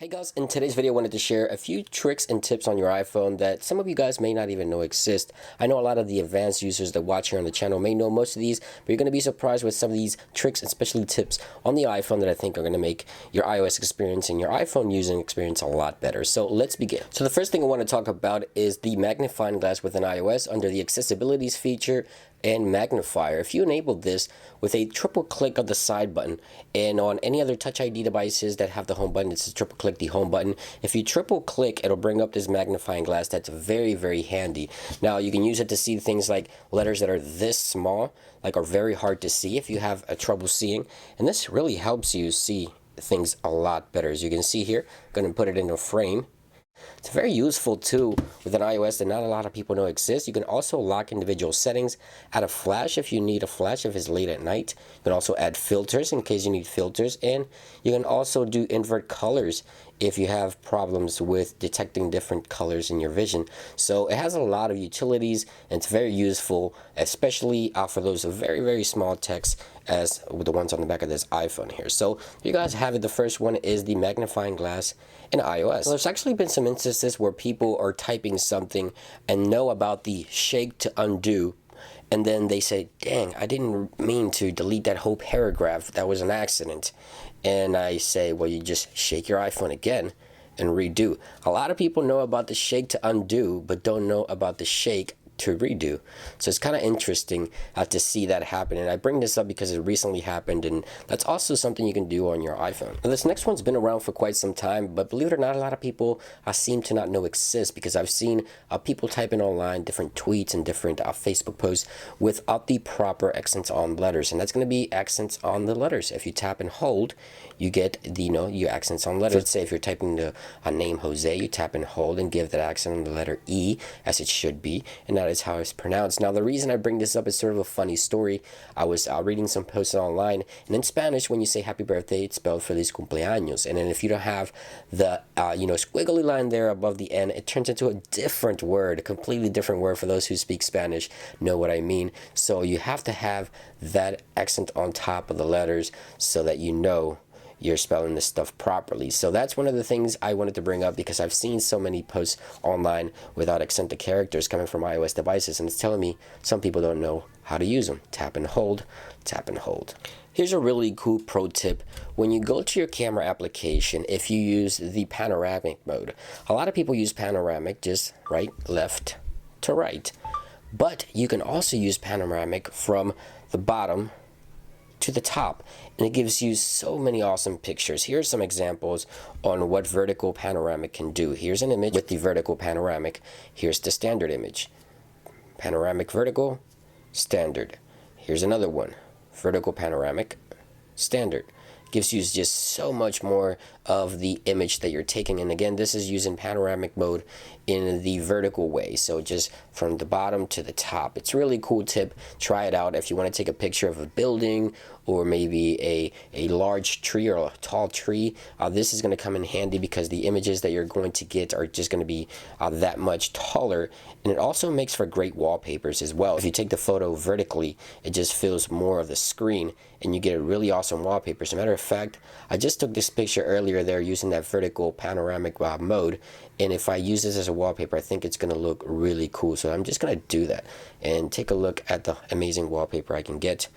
Hey guys, in today's video I wanted to share a few tricks and tips on your iPhone that some of you guys may not even know exist. I know a lot of the advanced users that watch here on the channel may know most of these, but you're going to be surprised with some of these tricks and especially tips on the iPhone that I think are going to make your iOS experience and your iPhone using experience a lot better. So let's begin. So the first thing I want to talk about is the magnifying glass within iOS under the accessibilities feature and magnifier. If you enable this with a triple click of the side button, and on any other Touch ID devices that have the home button, it's a triple click the home button. If you triple click, it'll bring up this magnifying glass. That's very, very handy. Now you can use it to see things like letters that are this small, like are very hard to see if you have a trouble seeing, and this really helps you see things a lot better. As you can see here, I'm going to put it in a frame. It's very useful too with an iOS that not a lot of people know exists. You can also lock individual settings, add a flash if you need a flash if it's late at night. You can also add filters in case you need filters, and you can also do invert colors if you have problems with detecting different colors in your vision. So it has a lot of utilities and it's very useful, especially for those very, very small text as with the ones on the back of this iPhone here. So you guys have it. The first one is the magnifying glass in iOS. So there's actually been some instances where people are typing something and know about the shake to undo, and then they say, dang, I didn't mean to delete that whole paragraph. That was an accident. And I say, well, you just shake your iPhone again and redo. A lot of people know about the shake to undo, but don't know about the shake to redo. So it's kind of interesting to see that happen, and I bring this up because it recently happened, and that's also something you can do on your iPhone. Now, this next one's been around for quite some time, but believe it or not, a lot of people seem to not know exists, because I've seen people typing online different tweets and different Facebook posts without the proper accents on letters, and that's going to be accents on the letters. If you tap and hold, you get the your accents on letters. Let's say if you're typing the name Jose, you tap and hold and give that accent on the letter E as it should be, and that is how it's pronounced. Now the reason I bring this up is sort of a funny story. I was reading some posts online, and in Spanish when you say happy birthday, it's spelled feliz cumpleaños, and then if you don't have the squiggly line there above the N, it turns into a different word, a completely different word. For those who speak Spanish know what I mean. So you have to have that accent on top of the letters so that you know you're spelling this stuff properly. So that's one of the things I wanted to bring up, because I've seen so many posts online without accented characters coming from iOS devices, and it's telling me some people don't know how to use them. Tap and hold, tap and hold. Here's a really cool pro tip. When you go to your camera application, if you use the panoramic mode, a lot of people use panoramic just right, left to right, but you can also use panoramic from the bottom to the top, and it gives you so many awesome pictures. Here's some examples on what vertical panoramic can do. Here's an image with the vertical panoramic. Here's the standard image. Panoramic vertical, standard. Here's another one. Vertical panoramic, standard. Gives you just so much more of the image that you're taking. And again, this is using panoramic mode in the vertical way, so just from the bottom to the top. It's a really cool tip. Try it out if you want to take a picture of a building or maybe a large tree or a tall tree. This is going to come in handy because the images that you're going to get are just going to be that much taller, and it also makes for great wallpapers as well. If you take the photo vertically, it just fills more of the screen and you get a really awesome wallpaper. As a matter of fact, I just took this picture earlier there using that vertical panoramic mode, and if I use this as a wallpaper, I think it's going to look really cool. So I'm just going to do that and take a look at the amazing wallpaper I can get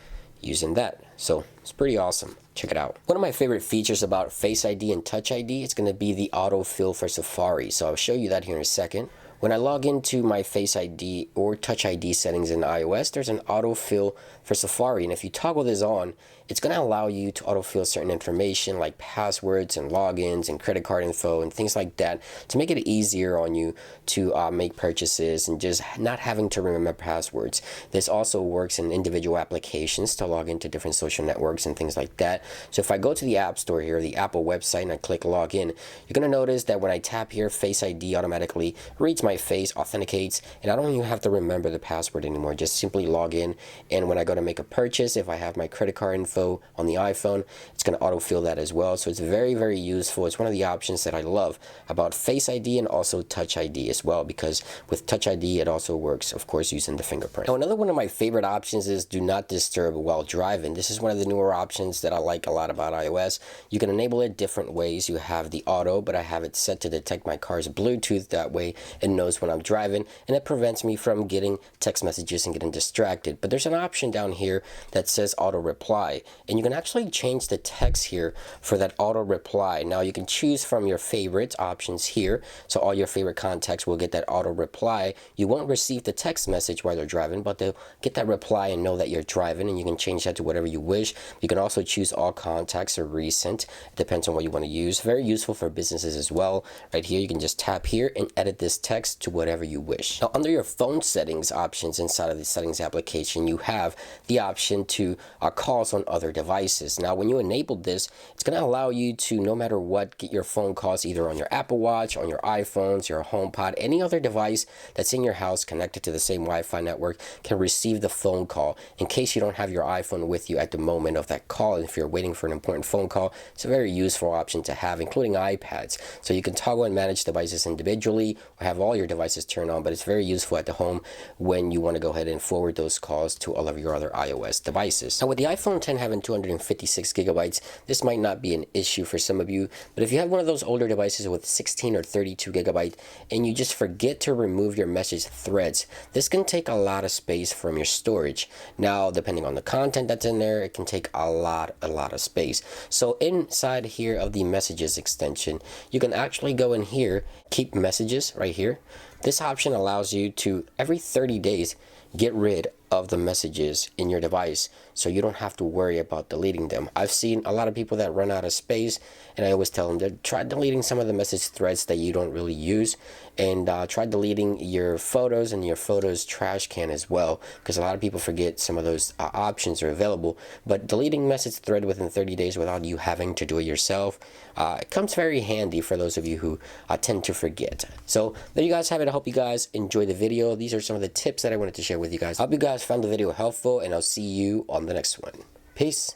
using that. So it's pretty awesome. Check it out. One of my favorite features about Face ID and Touch ID, it's going to be the autofill for Safari. So I'll show you that here in a second. When I log into my Face ID or Touch ID settings in iOS, there's an autofill for Safari, and if you toggle this on, it's going to allow you to autofill certain information like passwords and logins and credit card info and things like that, to make it easier on you to make purchases and just not having to remember passwords. This also works in individual applications to log into different social networks and things like that. So if I go to the App Store here, the Apple website, and I click login, you're going to notice that when I tap here, Face ID automatically reads my face, authenticates, and I don't even have to remember the password anymore. Just simply log in, and when I go to to make a purchase, if I have my credit card info on the iPhone, it's going to autofill that as well. So it's very, very useful. It's one of the options that I love about Face ID and also Touch ID as well, because with Touch ID, it also works, of course, using the fingerprint. Now, another one of my favorite options is Do Not Disturb while driving. This is one of the newer options that I like a lot about iOS. You can enable it different ways. You have the auto, but I have it set to detect my car's Bluetooth. That way it knows when I'm driving, and it prevents me from getting text messages and getting distracted. But there's an option down here that says auto reply, and you can actually change the text here for that auto reply. Now you can choose from your favorites options here, so all your favorite contacts will get that auto reply. You won't receive the text message while you're driving, but they'll get that reply and know that you're driving, and you can change that to whatever you wish. You can also choose all contacts or recent. It depends on what you want to use. Very useful for businesses as well. Right here, you can just tap here and edit this text to whatever you wish. Now, under your phone settings options inside of the settings application, you have the option to calls on other devices. Now, when you enable this, it's going to allow you to, no matter what, get your phone calls either on your Apple Watch, on your iPhones, your HomePod, any other device that's in your house connected to the same Wi-Fi network can receive the phone call in case you don't have your iPhone with you at the moment of that call. And if you're waiting for an important phone call, it's a very useful option to have, including iPads. So you can toggle and manage devices individually or have all your devices turned on, but it's very useful at the home when you want to go ahead and forward those calls to all of your other iOS devices. Now, with the iPhone 10 having 256 gigabytes, this might not be an issue for some of you, but if you have one of those older devices with 16 or 32 gigabyte and you just forget to remove your message threads, this can take a lot of space from your storage. Now, depending on the content that's in there, it can take a lot of space. So inside here of the messages extension, you can actually go in here, keep messages right here. This option allows you to, every 30 days, get rid of the messages in your device so you don't have to worry about deleting them. I've seen a lot of people that run out of space, and I always tell them to try deleting some of the message threads that you don't really use, and try deleting your photos and your photos trash can as well, because a lot of people forget some of those options are available. But deleting message thread within 30 days without you having to do it yourself, it comes very handy for those of you who tend to forget. So there you guys have it. I hope you guys enjoyed the video. These are some of the tips that I wanted to share with you guys. I hope you guys found the video helpful, and I'll see you on the next one. Peace.